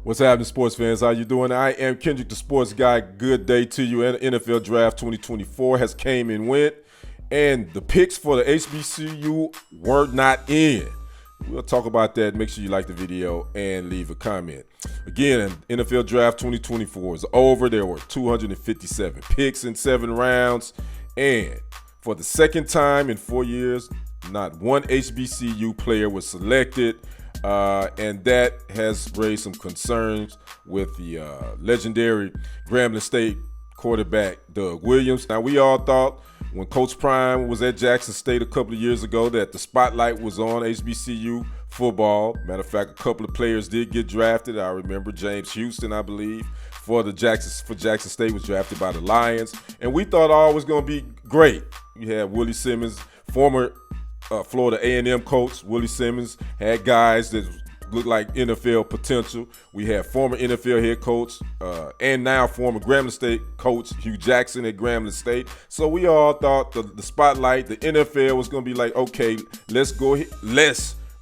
What's happening, sports fans? How you doing? I am Kendrick, the sports guy. Good day to you. And NFL Draft 2024 has came and went, and the picks for the HBCU were not in. We'll talk about that. Make sure you like the video and leave a comment. Again, NFL Draft 2024 is over. There were 257 picks in 7 rounds, and for the second time in 4 years, not one HBCU player was selected. And that has raised some concerns with the legendary Grambling State quarterback Doug Williams. Now, we all thought when Coach Prime was at Jackson State a couple of years ago that the spotlight was on HBCU football. Matter of fact, a couple of players did get drafted. I remember James Houston, I believe, for Jackson State was drafted by the Lions. And we thought all was going to be great. You had Willie Simmons, former Florida A&M coach Willie Simmons, had guys that looked like NFL potential. We had former NFL head coach and now former Grambling State coach Hugh Jackson at Grambling State. So we all thought the spotlight, the NFL was going to be like, okay, let's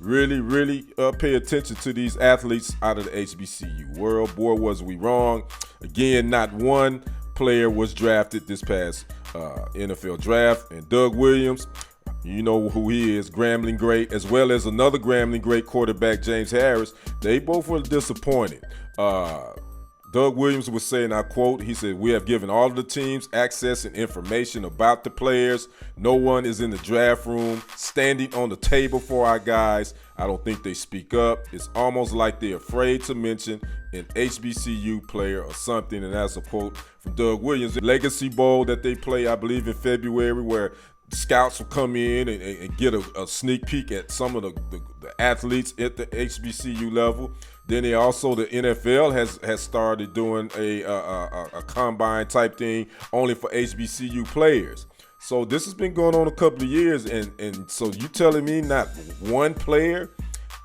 really pay attention to these athletes out of the HBCU world. Boy, was we wrong. Again, not one player was drafted this past NFL draft, and Doug Williams, you know who he is, Grambling great, as well as another Grambling great quarterback, James Harris. They both were disappointed. Doug Williams was saying, I quote, he said, "We have given all of the teams access and information about the players. No one is in the draft room standing on the table for our guys. I don't think they speak up. It's almost like they're afraid to mention an HBCU player or something." And that's a quote from Doug Williams. The Legacy Bowl that they play, I believe, in February, where scouts will come in and get a sneak peek at some of the athletes at the HBCU level. Then the NFL has started doing a combine type thing only for HBCU players. So this has been going on a couple of years, and so you telling me not one player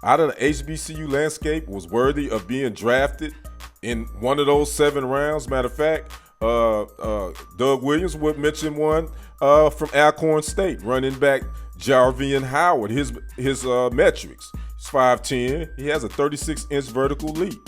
out of the HBCU landscape was worthy of being drafted in one of those 7 rounds? Matter of fact, Doug Williams would mention one from Alcorn State, running back Jarvian Howard. His metrics: he's 5'10". He has a 36-inch vertical leap,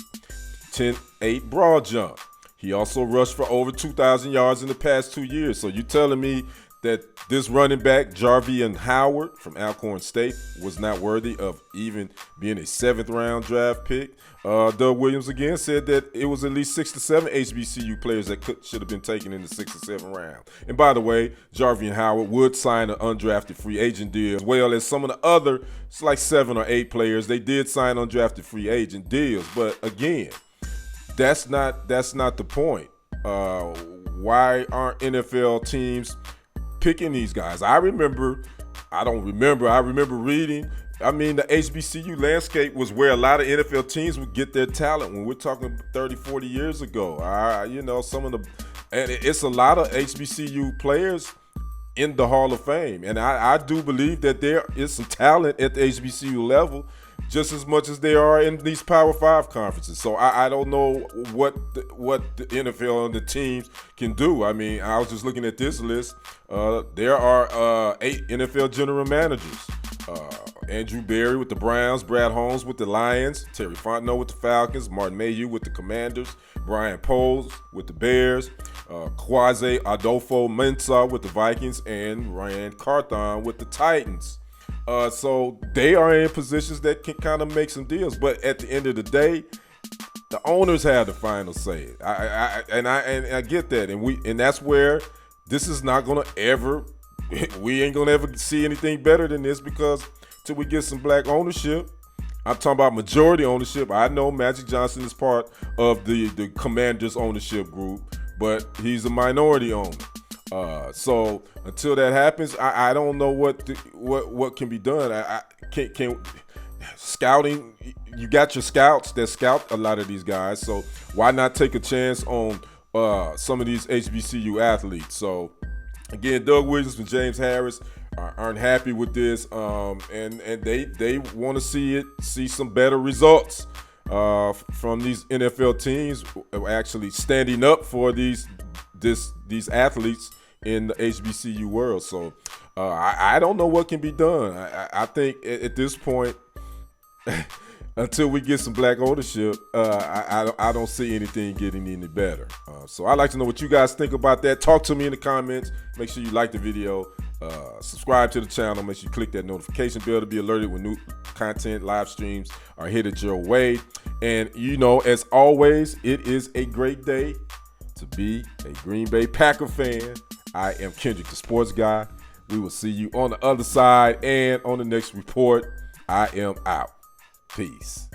10.8 broad jump. He also rushed for over 2,000 yards in the past 2 years. So you telling me that this running back, Jarvian Howard from Alcorn State, was not worthy of even being a 7th round draft pick? Doug Williams again said that it was at least 6 to 7 HBCU players that should have been taken in the 6th or 7th round. And by the way, Jarvian Howard would sign an undrafted free agent deal, as well as some of the other, it's like 7 or 8 players. They did sign undrafted free agent deals. But again, that's not the point. Why aren't NFL teams picking these guys? I remember reading. I mean, the HBCU landscape was where a lot of NFL teams would get their talent when we're talking 30, 40 years ago. And it's a lot of HBCU players in the Hall of Fame. And I do believe that there is some talent at the HBCU level just as much as they are in these Power 5 conferences. So I don't know what the NFL and the teams can do. I mean, I was just looking at this list. There are 8 NFL general managers. Andrew Berry with the Browns, Brad Holmes with the Lions, Terry Fontenot with the Falcons, Martin Mayhew with the Commanders, Brian Poles with the Bears, Kwesi Adolfo-Mensah with the Vikings, and Ryan Carthon with the Titans. So they are in positions that can kind of make some deals, but at the end of the day, the owners have the final say. I get that, and that's where this is not gonna ever. We ain't gonna ever see anything better than this, because till we get some black ownership, I'm talking about majority ownership. I know Magic Johnson is part of the Commanders ownership group, but he's a minority owner. So until that happens, I don't know what can be done. I can't scouting. You got your scouts that scout a lot of these guys, so why not take a chance on some of these HBCU athletes? So again, Doug Williams and James Harris aren't happy with this, and they want to see some better results from these NFL teams actually standing up for these athletes in the HBCU world. So I don't know what can be done. I think at this point, until we get some black ownership, I don't see anything getting any better. So I'd like to know what you guys think about that. Talk to me in the comments. Make sure you like the video. Subscribe to the channel. Make sure you click that notification bell to be alerted when new content, live streams are headed your way. And as always, it is a great day to be a Green Bay Packer fan. I am Kendrick, the sports guy. We will see you on the other side and on the next report. I am out. Peace.